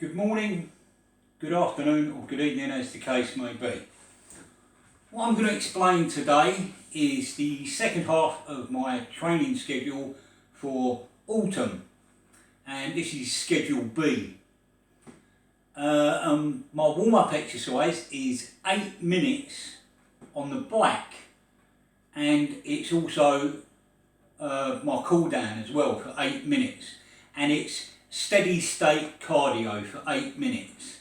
Good morning, good afternoon or good evening as the case may be. What I'm going to explain today is the second half of my training schedule for autumn, and this is schedule B. My warm-up exercise is 8 minutes on the bike, and it's also my cool down as well for 8 minutes, and it's steady state cardio for 8 minutes.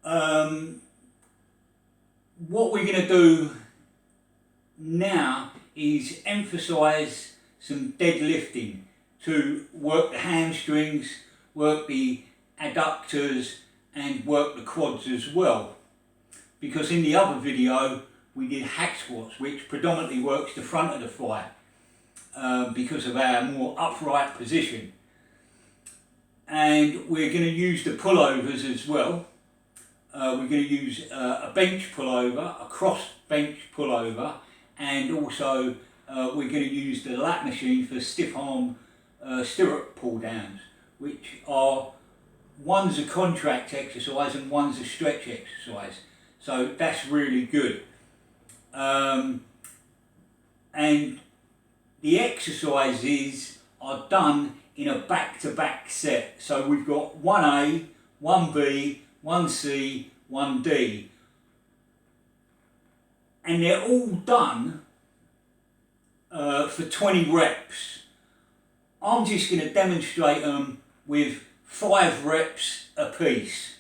What we're going to do now is emphasise some deadlifting to work the hamstrings, work the adductors and work the quads as well, because in the other video we did hack squats, which predominantly works the front of the thigh because of our more upright position. And we're going to use the pullovers as well. We're going to use a bench pullover, a cross bench pullover, and also we're going to use the lat machine for stiff arm stirrup pull downs, which are, one's a contract exercise and one's a stretch exercise. So that's really good. And the exercises are done in a back-to-back set. So we've got 1A, 1B, 1C, 1D. And they're all done for 20 reps. I'm just going to demonstrate them with 5 reps a piece.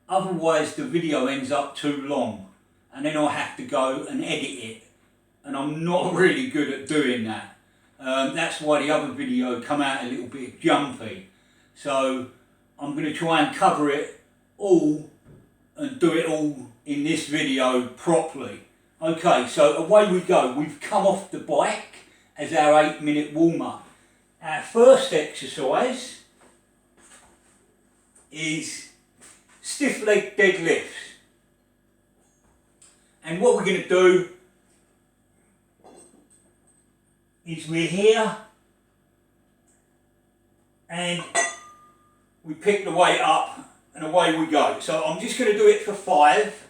Otherwise the video ends up too long and then I'll have to go and edit it. And I'm not really good at doing that. That's why the other video come out a little bit jumpy. So I'm going to try and cover it all and do it all in this video properly. Okay, so away we go. We've come off the bike as our 8-minute warm-up. Our first exercise is stiff leg deadlifts. And what we're going to do is we're here and we pick the weight up and away we go. So I'm just going to do it for 5.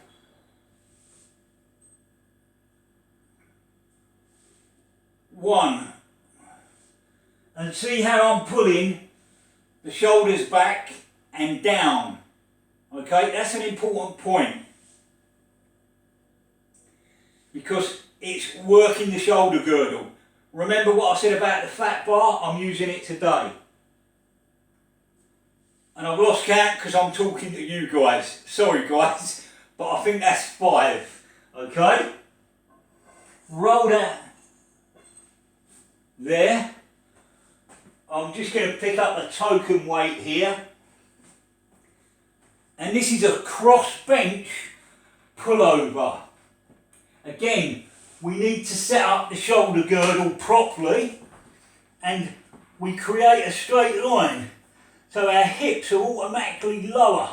One. And see how I'm pulling the shoulders back and down. Okay, that's an important point, because it's working the shoulder girdle. Remember what I said about the fat bar? I'm using it today. And I've lost count because I'm talking to you guys. Sorry guys, but I think that's 5. Okay? Roll that there. I'm just going to pick up a token weight here. And this is a cross bench pullover. Again, we need to set up the shoulder girdle properly, and we create a straight line so our hips are automatically lower.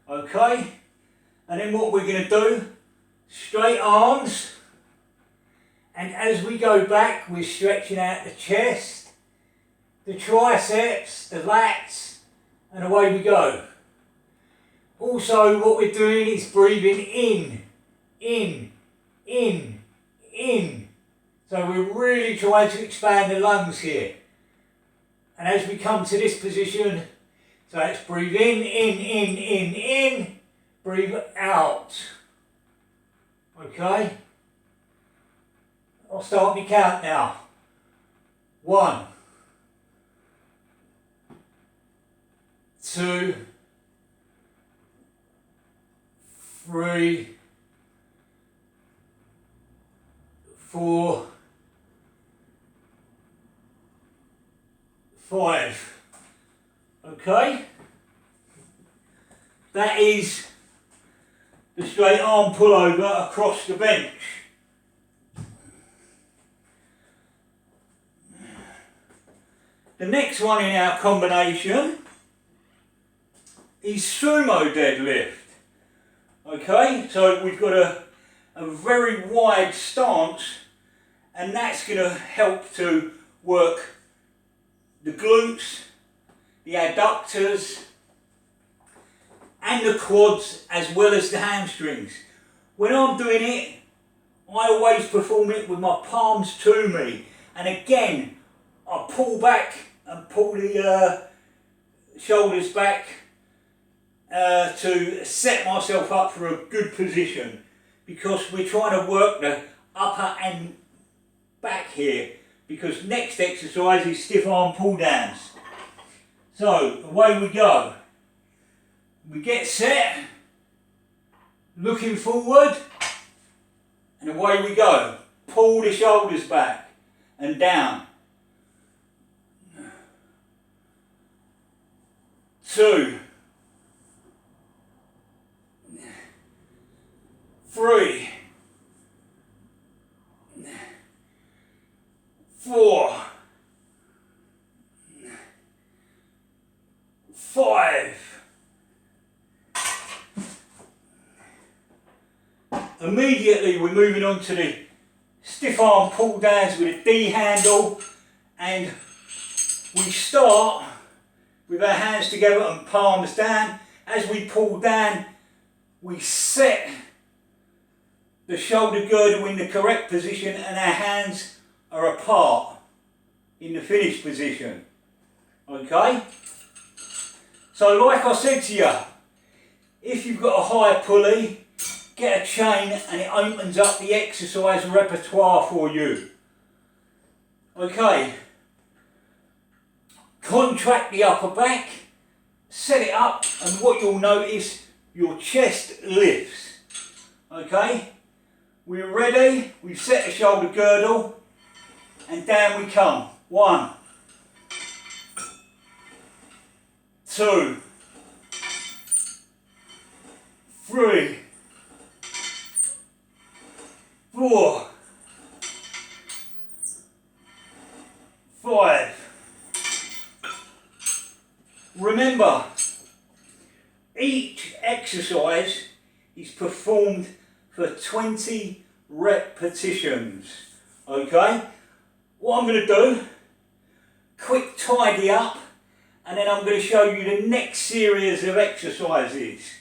Okay? And then what we're going to do, straight arms, and as we go back we're stretching out the chest, the triceps, the lats, and away we go. Also what we're doing is breathing in. So we're really trying to expand the lungs here. And as we come to this position, so let's breathe in, breathe out. Okay? I'll start my count now. 1, 2, 3, 4, 5. Okay? That is the straight arm pullover across the bench. The next one in our combination is sumo deadlift. Okay, so we've got a very wide stance, and that's going to help to work the glutes, the the adductors and the quads as well as the hamstrings. When I'm doing it, I always perform it with my palms to me, and again I pull back and pull the shoulders back to set myself up for a good position, because we're trying to work the upper and back here, because next exercise is stiff arm pull downs. So away we go. We get set, looking forward, and away we go. Pull the shoulders back and down. 2, 3, 4, 5. Immediately we're moving on to the stiff arm pull downs with a D handle, and we start with our hands together and palms down. As we pull down, we set the shoulder girdle in the correct position and our hands are apart in the finish position. Okay? So like I said to you, if you've got a high pulley, get a chain and it opens up the exercise repertoire for you. Okay. Contract the upper back, set it up, and what you'll notice, your chest lifts. Okay? We're ready, we've set the shoulder girdle, and down we come. 1, 2, 3, 4, 5. Remember, each exercise is performed for 20 repetitions. Okay? What I'm going to do, quick tidy up, and then I'm going to show you the next series of exercises.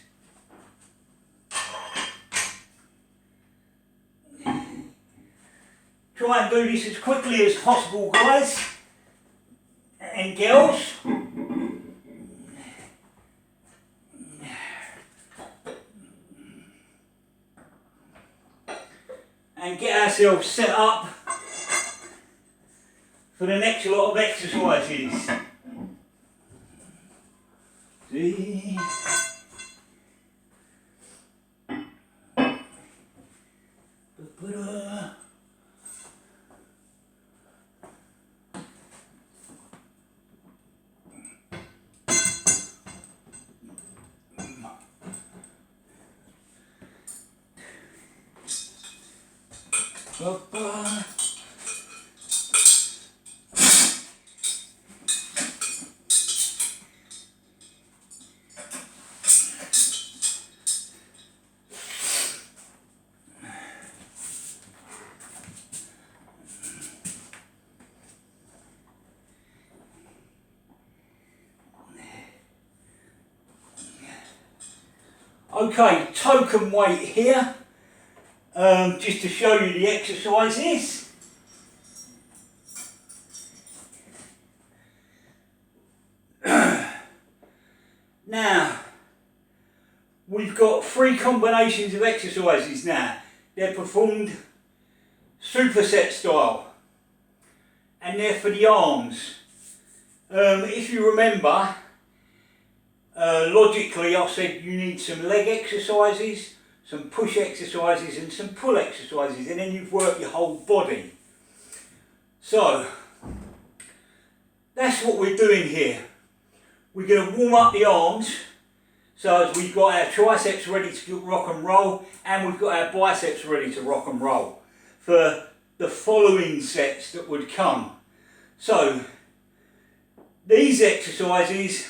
Try and do this as quickly as possible, guys and girls. And get ourselves set up for the next lot of exercises. See? Okay, token weight here, just to show you the exercises. Now, we've got 3 combinations of exercises now. They're performed superset style, and they're for the arms. If you remember, logically I said you need some leg exercises, some push exercises and some pull exercises, and then you've worked your whole body. So that's what we're doing here. We're going to warm up the arms, so as we've got our triceps ready to rock and roll, and we've got our biceps ready to rock and roll for the following sets that would come. So these exercises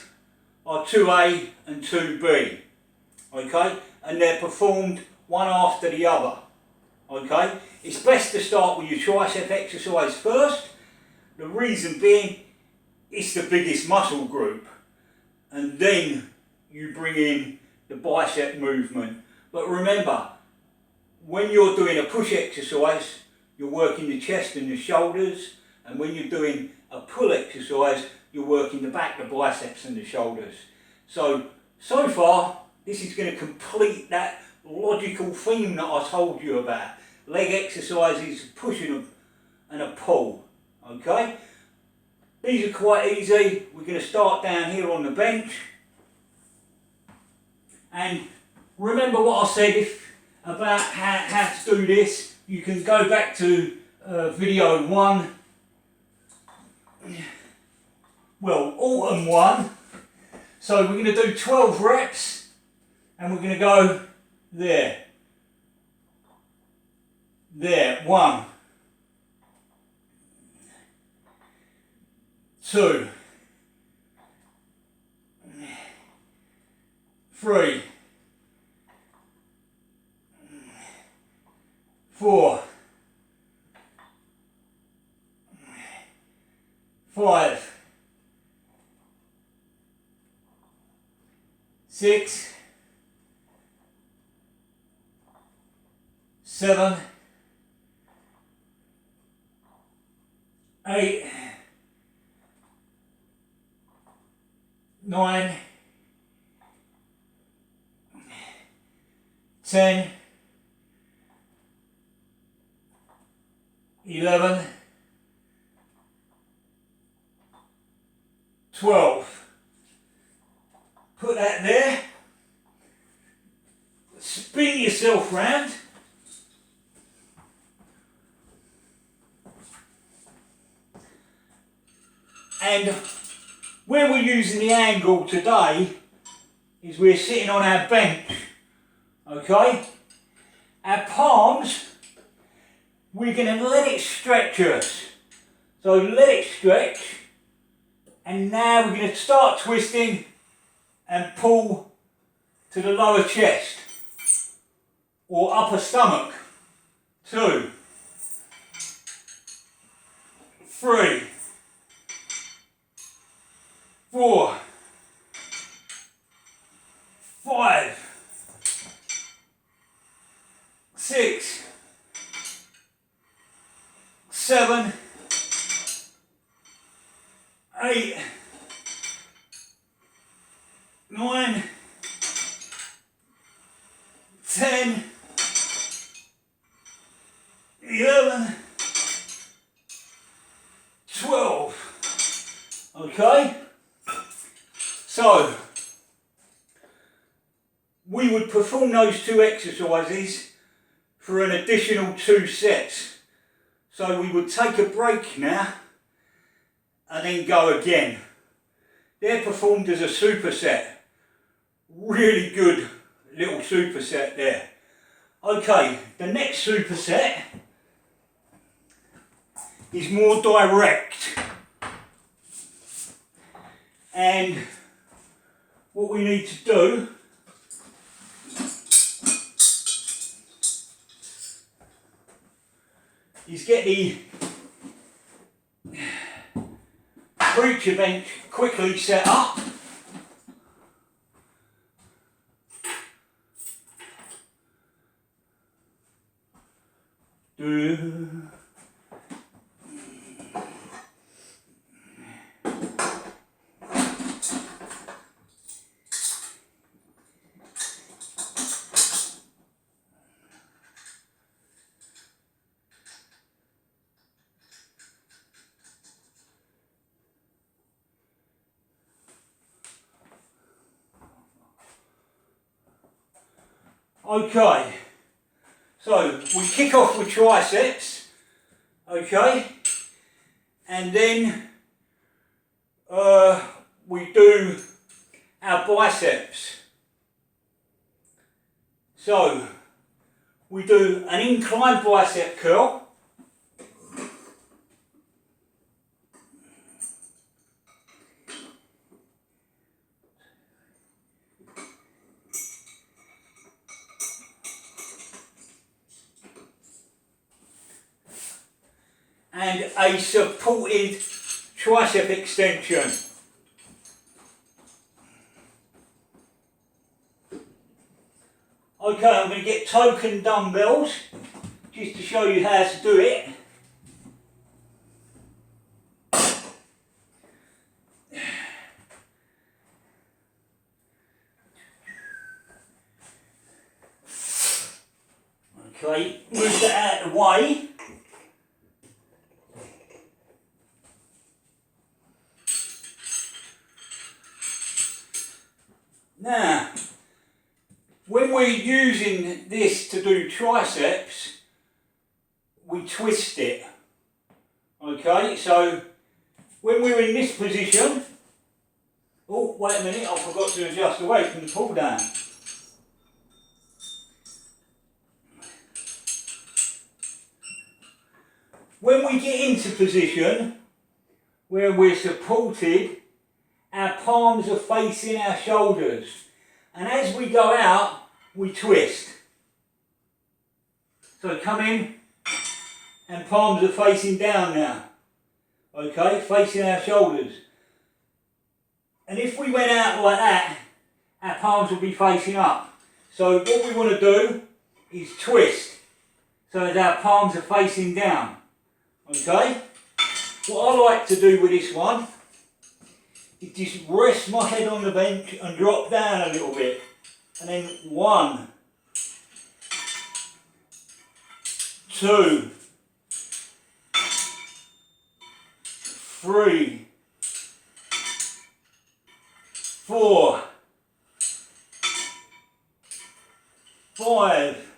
are 2A and 2B, okay, and they're performed one after the other, okay. It's best to start with your tricep exercise first, the reason being it's the biggest muscle group, and then you bring in the bicep movement. But remember, when you're doing a push exercise, you're working the chest and the shoulders, and when you're doing a pull exercise, you're working the back, the biceps and the shoulders. So far, this is going to complete that logical theme that I told you about. Leg exercises, pushing and a pull, okay? These are quite easy. We're going to start down here on the bench. And remember what I said about how to do this. You can go back to video 1. Well, autumn 1. So we're going to do 12 reps and we're going to go there. There, 1, 2, 3, 4, 5, 6, 7, 8, 9, 10, 11, 12. Put that there. Spin yourself round. And where we're using the angle today is we're sitting on our bench, okay? Our palms, we're going to let it stretch us. So let it stretch, and now we're going to start twisting and pull to the lower chest or upper stomach. 2, 3, 4, 5, 6, 7, 8, 9, 10, 11, 12. Okay? So, we would perform those 2 exercises for an additional 2 sets. So we would take a break now and then go again. They're performed as a superset. Really good little superset there. Okay, the next superset is more direct. And what we need to do is get the preacher bench quickly set up. Okay, so we kick off with triceps, okay, and then we do our biceps. So we do an incline bicep curl. And a supported tricep extension. Okay, I'm going to get token dumbbells just to show you how to do it. Okay, move that out of the way. Now, when we're using this to do triceps, we twist it. Okay, so when we're in this position, oh, wait a minute, I forgot to adjust the weight from the pull down. When we get into position where we're supported, our palms are facing our shoulders, and as we go out, we twist. So come in, and palms are facing down now. Okay, facing our shoulders. And if we went out like that, our palms will be facing up. So what we want to do is twist, so that our palms are facing down. Okay? What I like to do with this one is just rest my head on the bench and drop down a little bit. And then 1, 2, 3, 4, 5,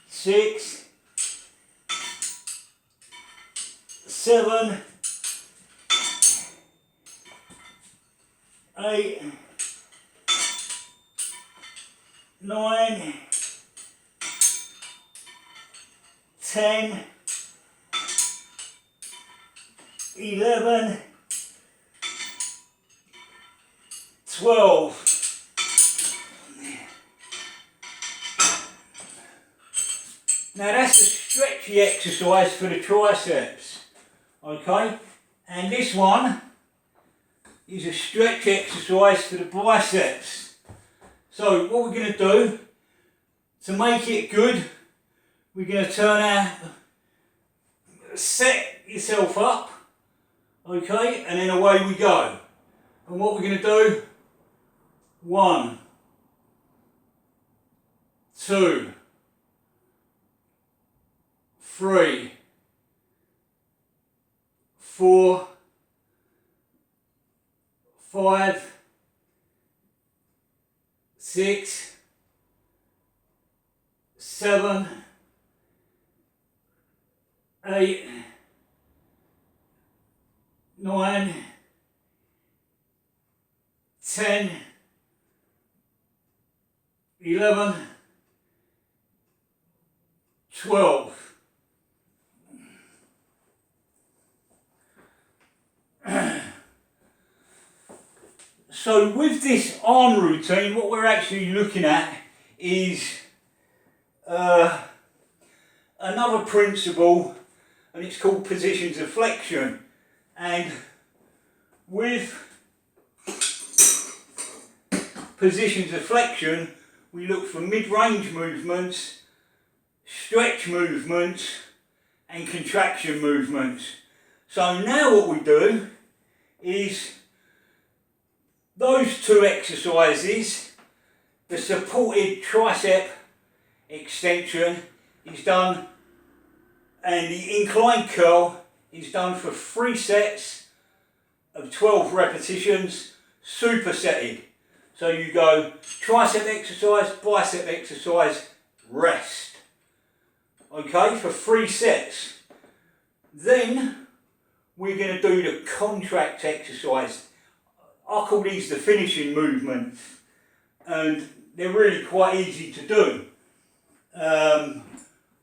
6, 7, 8, 9, 10, 11, 12. Now that's a stretchy exercise for the triceps, okay? And this one is a stretch exercise for the biceps. So what we're going to do, to make it good, we're going to turn our, set yourself up, okay, and then away we go. And what we're going to do, 1, 2, 3, 4, 5, 6, 7, 8, 9, 10, 11, 12. So with this arm routine, what we're actually looking at is another principle, and it's called positions of flexion. And with positions of flexion, we look for mid-range movements, stretch movements, and contraction movements. So now what we do is those two exercises, the supported tricep extension is done, and the incline curl is done for 3 sets of 12 repetitions, supersetted. So you go tricep exercise, bicep exercise, rest. Okay, for 3 sets. Then we're going to do the contract exercise. I call these the finishing movements, and they're really quite easy to do.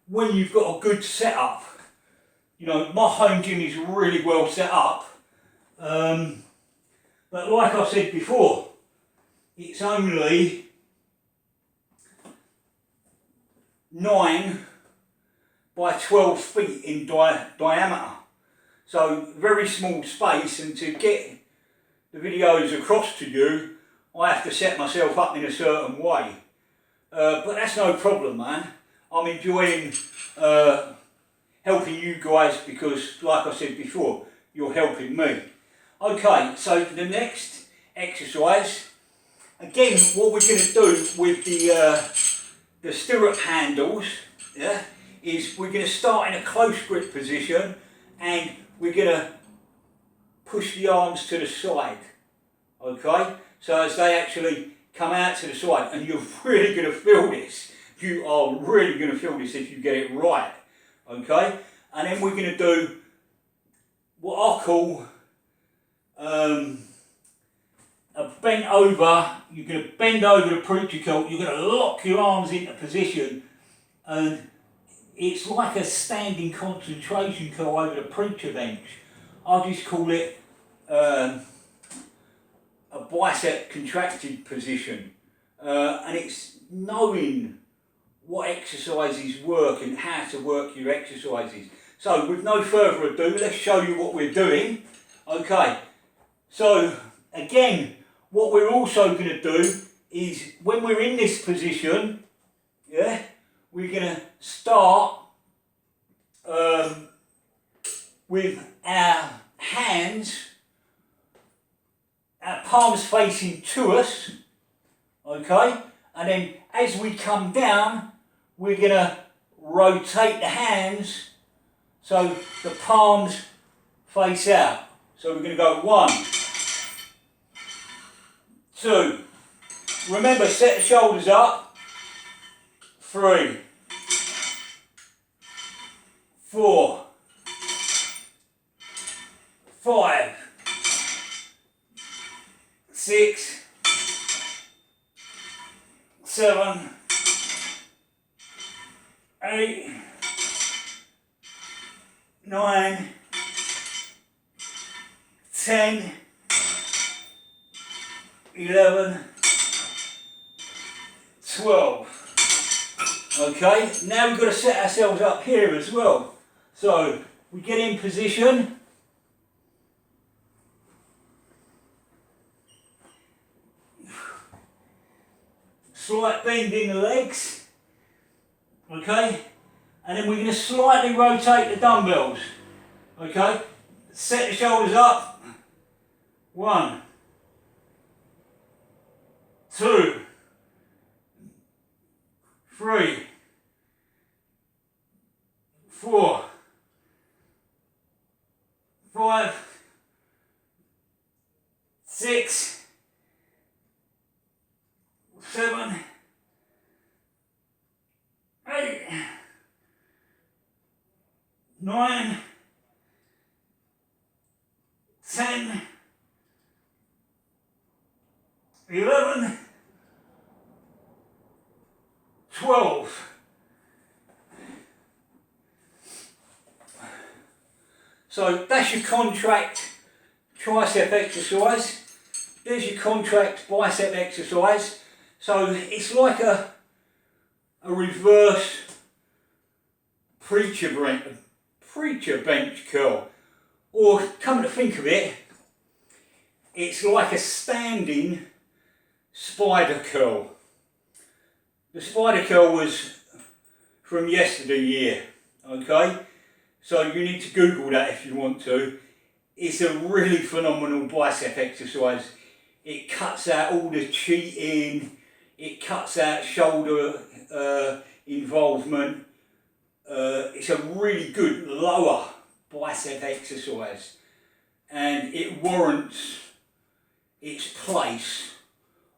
When you've got a good setup, you know, my home gym is really well set up, but like I said before, it's only 9 by 12 feet in diameter, so very small space. And to get the videos across to you, I have to set myself up in a certain way. But that's no problem, man. I'm enjoying helping you guys because, like I said before, you're helping me. Okay, so the next exercise, again, what we're going to do with the stirrup handles, yeah, is we're going to start in a close grip position and we're going to push the arms to the side. Okay, so as they actually come out to the side, and you're really going to feel this. You are really going to feel this if you get it right. Okay, and then we're going to do what I call a bent over. You're going to bend over the preacher kilt. You're going to lock your arms into position, and it's like a standing concentration curl over the preacher bench. I just call it a bicep contracted position, and it's knowing what exercises work and how to work your exercises. So with no further ado, let's show you what we're doing. Okay, so again, what we're also going to do is when we're in this position, yeah, we're going to start with our hands, our palms facing to us, okay, and then as we come down, we're going to rotate the hands so the palms face out. So we're going to go 1, 2, remember set the shoulders up, 3, 4, 5, 6, 7, 8, 9, 10, 11, 12. Okay, now we've got to set ourselves up here as well. So we get in position. Slight bend in the legs. Okay, and then we're going to slightly rotate the dumbbells. Okay, set the shoulders up. 1, 2, 3, 4, 5, 6, 7, 8, 9, 10, 11, 12. So that's your contract tricep exercise. There's your contract bicep exercise. So it's like a reverse preacher bench curl. Or come to think of it, it's like a standing spider curl. The spider curl was from yesteryear, okay? So you need to Google that if you want to. It's a really phenomenal bicep exercise. It cuts out all the cheating, it cuts out shoulder involvement. It's a really good lower bicep exercise, and it warrants its place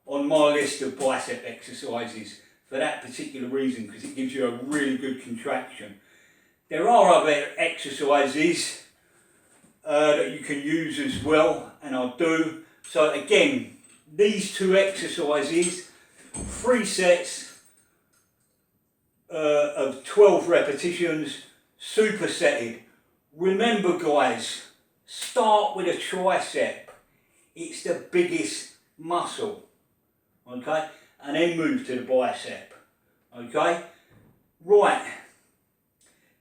on my list of bicep exercises for that particular reason, because it gives you a really good contraction. There are other exercises that you can use as well, and I'll do. So again, these 2 exercises, 3 sets of 12 repetitions, supersetted. Remember guys, start with a tricep. It's the biggest muscle, okay? And then move to the bicep, okay? Right,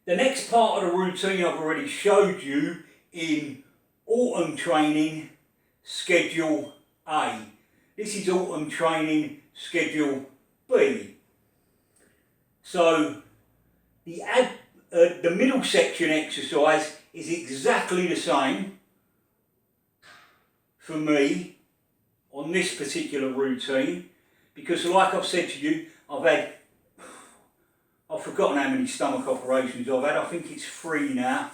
the next part of the routine I've already showed you in autumn training schedule A. This is autumn training schedule B. So the middle section exercise is exactly the same for me on this particular routine, because like I've said to you, I've forgotten how many stomach operations I've had. I think it's 3 now.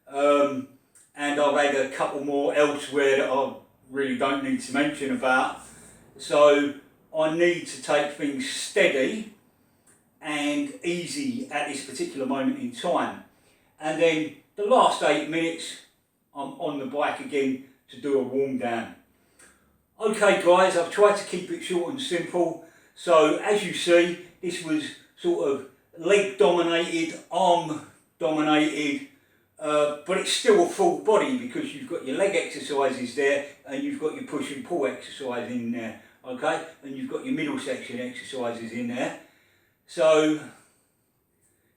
And I've had a couple more elsewhere that I really don't need to mention about. So I need to take things steady and easy at this particular moment in time. And then the last 8 minutes, I'm on the bike again to do a warm down. Okay guys, I've tried to keep it short and simple. So as you see, this was sort of leg dominated, arm dominated, but it's still a full body because you've got your leg exercises there and you've got your push and pull exercise in there, okay? And you've got your middle section exercises in there. So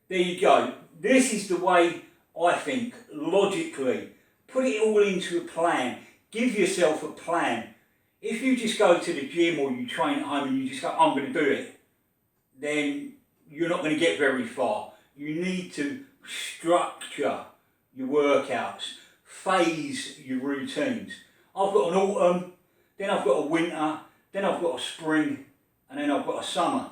there you go. This is the way I think, logically. Put it all into a plan. Give yourself a plan. If you just go to the gym or you train at home and you just go, I'm going to do it, then you're not going to get very far. You need to structure your workouts, phase your routines. I've got an autumn, then I've got a winter, then I've got a spring, and then I've got a summer.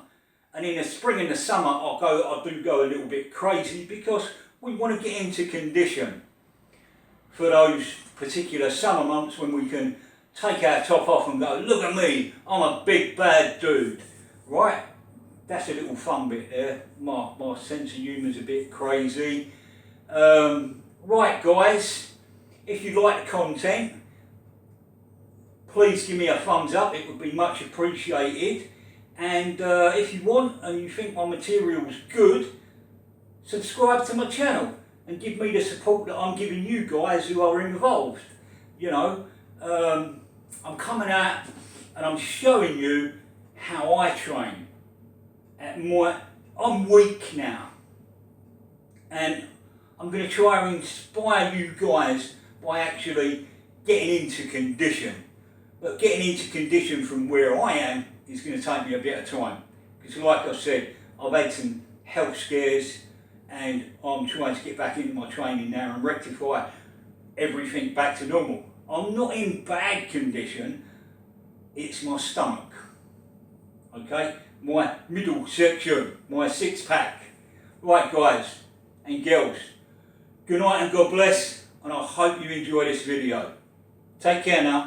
And in the spring and the summer, I do go a little bit crazy because we want to get into condition for those particular summer months when we can take our top off and go, look at me, I'm a big bad dude, right? That's a little fun bit there. My sense of humour's a bit crazy. Right guys, if you like the content, please give me a thumbs up, it would be much appreciated. And if you want and you think my material's good, subscribe to my channel and give me the support that I'm giving you guys who are involved. You know, I'm coming out and I'm showing you how I train. I'm weak now, and I'm going to try and inspire you guys by actually getting into condition. But getting into condition from where I am is going to take me a bit of time, because like I said, I've had some health scares and I'm trying to get back into my training now and rectify everything back to normal. I'm not in bad condition, it's my stomach, okay? My middle section, my 6-pack. Right guys and girls, good night and God bless, and I hope you enjoy this video. Take care now.